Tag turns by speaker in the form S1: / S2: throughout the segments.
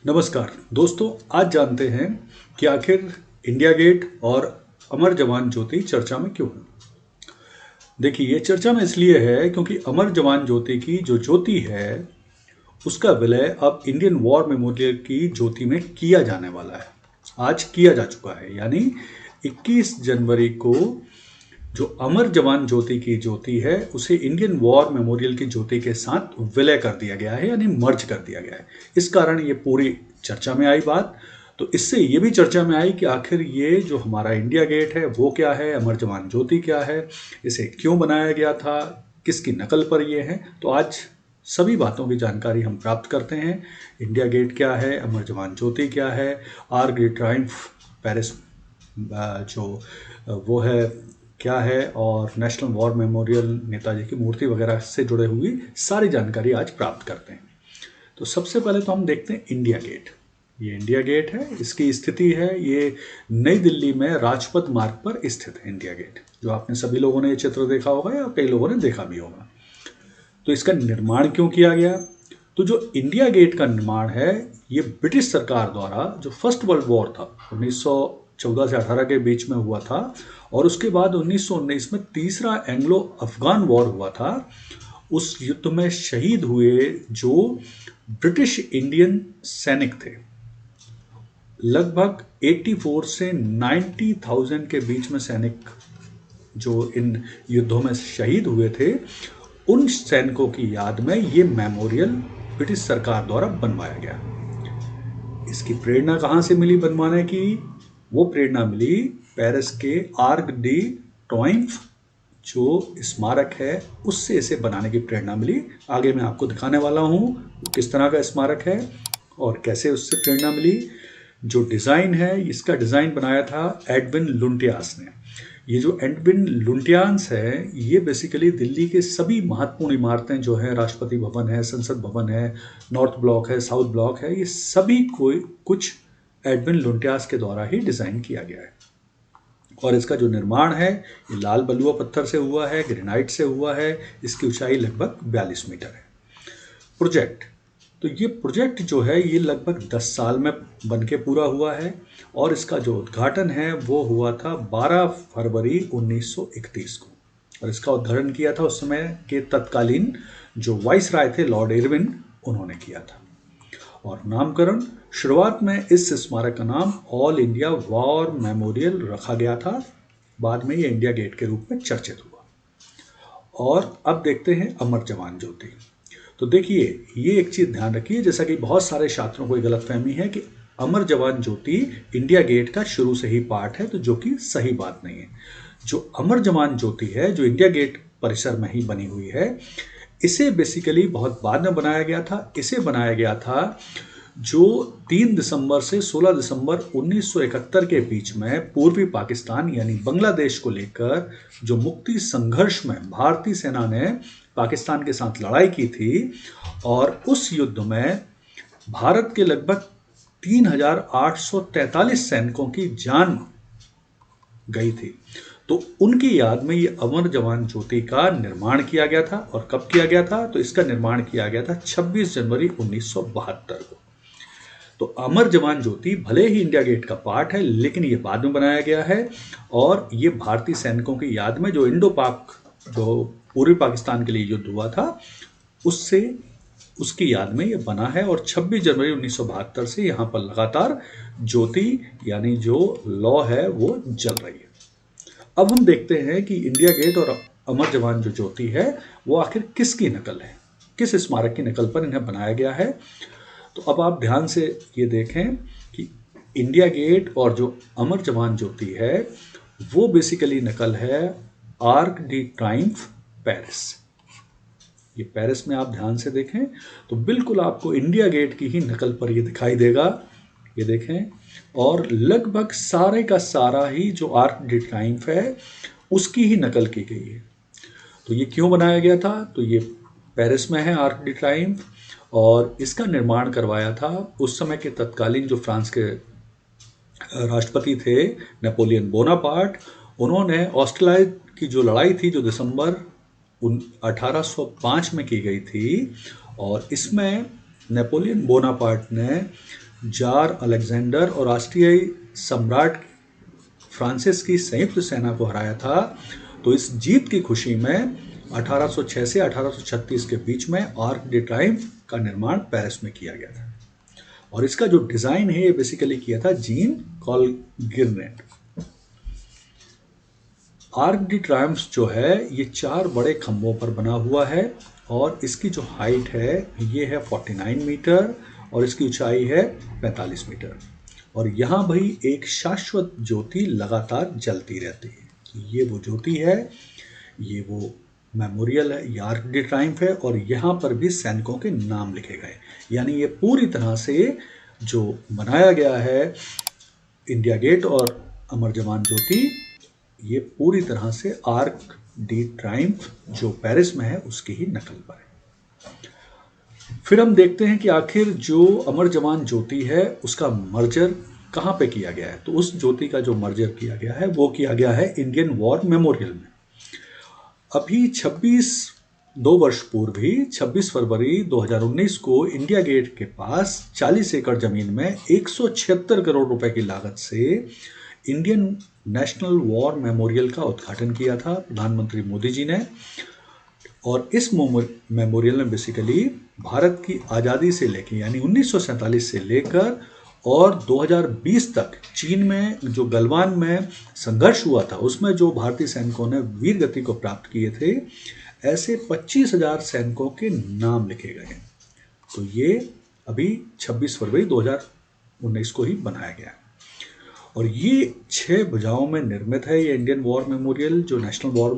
S1: नमस्कार दोस्तों, आज जानते हैं कि आखिर इंडिया गेट और अमर जवान ज्योति चर्चा में क्यों है। देखिए, ये चर्चा में इसलिए है क्योंकि अमर जवान ज्योति की जो ज्योति है उसका विलय अब इंडियन वॉर मेमोरियल की ज्योति में किया जाने वाला है। आज किया जा चुका है, यानी 21 जनवरी को जो अमर जवान ज्योति की ज्योति है उसे इंडियन वॉर मेमोरियल की ज्योति के साथ विलय कर दिया गया है, यानी मर्ज कर दिया गया है। इस कारण ये पूरी चर्चा में आई बात। तो इससे ये भी चर्चा में आई कि आखिर ये जो हमारा इंडिया गेट है वो क्या है, अमर जवान ज्योति क्या है, इसे क्यों बनाया गया था, किसकी नकल पर ये है। तो आज सभी बातों की जानकारी हम प्राप्त करते हैं। इंडिया गेट क्या है, अमर जवान ज्योति क्या है, आर्क डी ट्रायम्फ पेरिस जो वो है क्या है, और नेशनल वॉर मेमोरियल नेताजी की मूर्ति वगैरह से जुड़े हुई सारी जानकारी आज प्राप्त करते हैं। तो सबसे पहले तो हम देखते हैं इंडिया गेट। ये इंडिया गेट है, इसकी स्थिति है ये नई दिल्ली में राजपथ मार्ग पर स्थित है इंडिया गेट, जो आपने सभी लोगों ने ये चित्र देखा होगा या कई लोगों ने देखा भी होगा। तो इसका निर्माण क्यों किया गया? तो जो इंडिया गेट का निर्माण है ये ब्रिटिश सरकार द्वारा, जो फर्स्ट वर्ल्ड वॉर था 1914 से 18 के बीच में हुआ था, और उसके बाद 1919 में तीसरा एंग्लो अफगान वॉर हुआ था, उस युद्ध में शहीद हुए जो ब्रिटिश इंडियन सैनिक थे, लगभग 84 से 90,000 के बीच में सैनिक जो इन युद्धों में शहीद हुए थे, उन सैनिकों की याद में ये मेमोरियल ब्रिटिश सरकार द्वारा बनवाया गया। इसकी प्रेरणा कहाँ से मिली बनवाने की? वो प्रेरणा मिली पेरिस के आर्क डी ट्रायम्फ जो स्मारक है उससे इसे बनाने की प्रेरणा मिली। आगे मैं आपको दिखाने वाला हूँ किस तरह का स्मारक है और कैसे उससे प्रेरणा मिली। जो डिज़ाइन है, इसका डिज़ाइन बनाया था एडविन लुटियंस ने। ये जो एडविन लुटियंस है ये बेसिकली दिल्ली के सभी महत्वपूर्ण इमारतें जो हैं, राष्ट्रपति भवन है, संसद भवन है, नॉर्थ ब्लॉक है, साउथ ब्लॉक है, ये सभी कोई कुछ एडविन लुटियंस के द्वारा ही डिज़ाइन किया गया है। और इसका जो निर्माण है ये लाल बलुआ पत्थर से हुआ है, ग्रेनाइट से हुआ है। इसकी ऊंचाई लगभग 42 मीटर है। प्रोजेक्ट, तो ये प्रोजेक्ट जो है ये लगभग 10 साल में बनके पूरा हुआ है, और इसका जो उद्घाटन है वो हुआ था 12 फरवरी 1931 को, और इसका उद्घाटन किया था उस समय के तत्कालीन जो वाइसराय थे लॉर्ड इरविन, उन्होंने किया था। और नामकरण, शुरुआत में इस स्मारक का नाम ऑल इंडिया वॉर मेमोरियल रखा गया था, बाद में ये इंडिया गेट के रूप में चर्चित हुआ। और अब देखते हैं अमर जवान ज्योति। तो देखिए, ये एक चीज़ ध्यान रखिए, जैसा कि बहुत सारे छात्रों को गलतफहमी है कि अमर जवान ज्योति इंडिया गेट का शुरू से ही पार्ट है, तो जो कि सही बात नहीं है। जो अमर जवान ज्योति है जो इंडिया गेट परिसर में ही बनी हुई है, इसे बेसिकली बहुत बाद में बनाया गया था। इसे बनाया गया था जो 3 दिसंबर से 16 दिसंबर 1971 के बीच में पूर्वी पाकिस्तान यानी बांग्लादेश को लेकर जो मुक्ति संघर्ष में भारतीय सेना ने पाकिस्तान के साथ लड़ाई की थी, और उस युद्ध में भारत के लगभग 3,843 सैनिकों की जान गई थी। तो उनकी याद में ये अमर जवान ज्योति का निर्माण किया गया था। और कब किया गया था? तो इसका निर्माण किया गया था 26 जनवरी 1972 को। तो अमर जवान ज्योति भले ही इंडिया गेट का पार्ट है, लेकिन ये बाद में बनाया गया है, और ये भारतीय सैनिकों की याद में जो इंडो पाक, जो पूर्वी पाकिस्तान के लिए युद्ध हुआ था, उसकी याद में ये बना है। और 26 जनवरी 1972 से यहाँ पर लगातार ज्योति यानी जो लौ है वो जल रही है। अब हम देखते हैं कि इंडिया गेट और अमर जवान जो ज्योति है वो आखिर किसकी नकल है, किस स्मारक की नकल पर इन्हें बनाया गया है। तो अब आप ध्यान से ये देखें कि इंडिया गेट और जो अमर जवान ज्योति है वो बेसिकली नकल है आर्क डी ट्रायम्फ पेरिस। ये पेरिस में आप ध्यान से देखें तो बिल्कुल आपको इंडिया गेट की ही नकल पर ये दिखाई देगा। ये देखें, और लगभग सारे का सारा ही जो आर्क डी ट्रायम्फ है उसकी ही नकल की गई है। तो ये क्यों बनाया गया था? तो ये पेरिस में है आर्क डी ट्रायम्फ, और इसका निर्माण करवाया था उस समय के तत्कालीन जो फ्रांस के राष्ट्रपति थे नेपोलियन बोनापार्ट। उन्होंने ऑस्ट्रेलिया की जो लड़ाई थी जो दिसंबर 1805 में की गई थी, और इसमें नेपोलियन बोनापार्ट ने जार अलेक्जेंडर और राष्ट्रीय सम्राट फ्रांसिस की संयुक्त सेना को हराया था। तो इस जीत की खुशी में 1806 से 1836 के बीच में आर्क डे ट्रायम्फ का निर्माण पेरिस में किया गया था। और इसका जो डिजाइन है ये बेसिकली किया था जीन कॉलगिर ने। आर्क डी ट्रायम्फ जो है ये 4 बड़े खंभों पर बना हुआ है और इसकी जो हाइट है ये है 49 मीटर और इसकी ऊंचाई है 45 मीटर। और यहाँ भाई एक शाश्वत ज्योति लगातार जलती रहती है। ये वो ज्योति है, ये वो मेमोरियल है, ये आर्क डी ट्रायम्फ है और यहाँ पर भी सैनिकों के नाम लिखे गए। यानी ये पूरी तरह से जो बनाया गया है इंडिया गेट और अमर जवान ज्योति, ये पूरी तरह से आर्क डी ट्रायम्फ जो पेरिस में है उसकी ही नकल पर है। फिर हम देखते हैं कि आखिर जो अमर जवान ज्योति है उसका मर्जर कहाँ पे किया गया है। तो उस ज्योति का जो मर्जर किया गया है वो किया गया है इंडियन वॉर मेमोरियल में। अभी 2 वर्ष पूर्व ही 26 फरवरी 2019 को इंडिया गेट के पास 40 एकड़ जमीन में 176 करोड़ रुपए की लागत से इंडियन नेशनल वॉर मेमोरियल का उद्घाटन किया था प्रधानमंत्री मोदी जी ने। और इस मेमोरियल में बेसिकली भारत की आज़ादी से लेकर यानी 1947 से लेकर और 2020 तक चीन में जो गलवान में संघर्ष हुआ था उसमें जो भारतीय सैनिकों ने वीर गति को प्राप्त किए थे, ऐसे 25,000 सैनिकों के नाम लिखे गए हैं। तो ये अभी 26 फरवरी 2019 को ही बनाया गया है और ये 6 भुजाओं में निर्मित है। ये इंडियन वॉर मेमोरियल जो नेशनल वॉर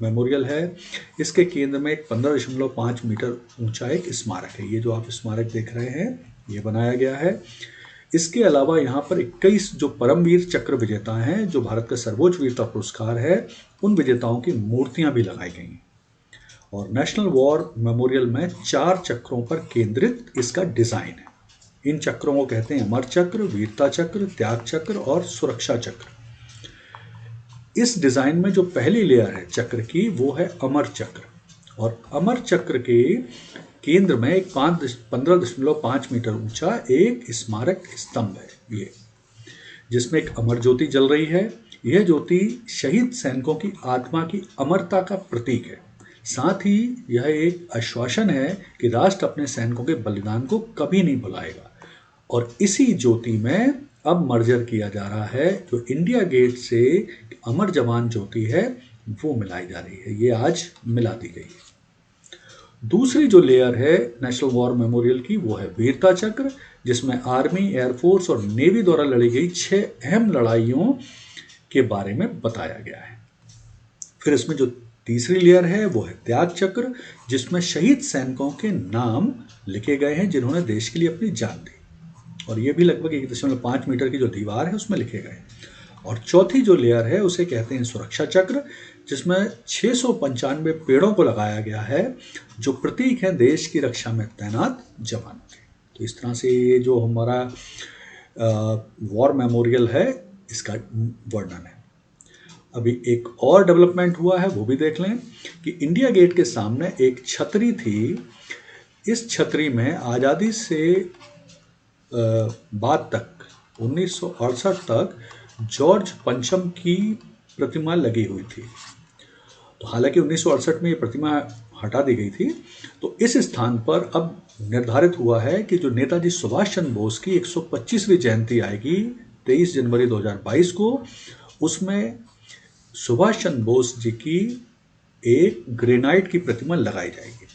S1: मेमोरियल है, इसके केंद्र में एक 15.5 मीटर ऊंचा एक स्मारक है। ये जो आप स्मारक देख रहे हैं ये बनाया गया है। इसके अलावा यहाँ पर 21 जो परमवीर चक्र विजेता हैं, जो भारत का सर्वोच्च वीरता पुरस्कार है, उन विजेताओं की मूर्तियां भी लगाई गई हैं। और नेशनल वॉर मेमोरियल में 4 चक्रों पर केंद्रित इसका डिजाइन है। इन चक्रों को कहते हैं अमर चक्र, वीरता चक्र, त्याग चक्र और सुरक्षा चक्र। इस डिजाइन में जो पहली लेयर है चक्र की वो है अमर चक्र और अमर चक्र के केंद्र में एक 15.5 मीटर ऊंचा एक स्मारक स्तंभ है ये, जिसमें एक अमर ज्योति जल रही है। यह ज्योति शहीद सैनिकों की आत्मा की अमरता का प्रतीक है। साथ ही यह एक आश्वासन है कि राष्ट्र अपने सैनिकों के बलिदान को कभी नहीं भुलाएगा। और इसी ज्योति में अब मर्जर किया जा रहा है, जो इंडिया गेट से अमर जवान ज्योति है वो मिलाई जा रही है। ये आज मिला दी गई है। दूसरी जो लेयर है नेशनल वॉर मेमोरियल की वो है वीरता चक्र, जिसमें आर्मी, एयरफोर्स और नेवी द्वारा लड़ी गई 6 अहम लड़ाइयों के बारे में बताया गया है। फिर इसमें जो तीसरी लेयर है वो है त्याग चक्र, जिसमें शहीद सैनिकों के नाम लिखे गए हैं जिन्होंने देश के लिए अपनी जान दी। और ये भी लगभग 1.5 मीटर की जो दीवार है उसमें लिखे गए। और चौथी जो लेयर है उसे कहते हैं सुरक्षा चक्र, जिसमें 695 पेड़ों को लगाया गया है जो प्रतीक है देश की रक्षा में तैनात जवानों के। तो इस तरह से ये जो हमारा वॉर मेमोरियल है इसका वर्णन है। अभी एक और डेवलपमेंट हुआ है वो भी देख लें कि इंडिया गेट के सामने एक छतरी थी। इस छतरी में आज़ादी से बाद तक 1968 तक जॉर्ज पंचम की प्रतिमा लगी हुई थी। तो हालांकि 1968 में ये प्रतिमा हटा दी गई थी। तो इस स्थान पर अब निर्धारित हुआ है कि जो नेताजी सुभाष चंद्र बोस की 125वीं जयंती आएगी 23 जनवरी 2022 को, उसमें सुभाष चंद्र बोस जी की एक ग्रेनाइट की प्रतिमा लगाई जाएगी।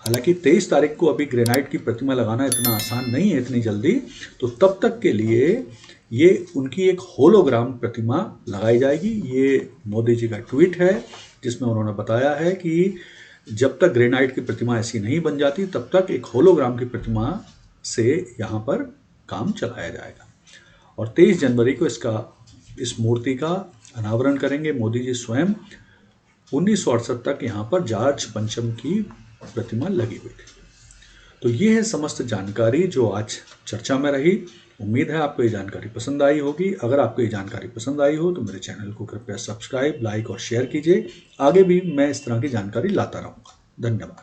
S1: हालांकि 23 तारीख को अभी ग्रेनाइट की प्रतिमा लगाना इतना आसान नहीं है इतनी जल्दी, तो तब तक के लिए ये उनकी एक होलोग्राम प्रतिमा लगाई जाएगी। ये मोदी जी का ट्वीट है जिसमें उन्होंने बताया है कि जब तक ग्रेनाइट की प्रतिमा ऐसी नहीं बन जाती तब तक एक होलोग्राम की प्रतिमा से यहाँ पर काम चलाया जाएगा। और 23 जनवरी को इस मूर्ति का अनावरण करेंगे मोदी जी स्वयं। 1968 तक यहाँ पर जॉर्ज पंचम की प्रतिमा लगी हुई थी। तो ये है समस्त जानकारी जो आज चर्चा में रही। उम्मीद है आपको ये जानकारी पसंद आई होगी। अगर आपको ये जानकारी पसंद आई हो तो मेरे चैनल को कृपया सब्सक्राइब, लाइक और शेयर कीजिए। आगे भी मैं इस तरह की जानकारी लाता रहूँगा। धन्यवाद।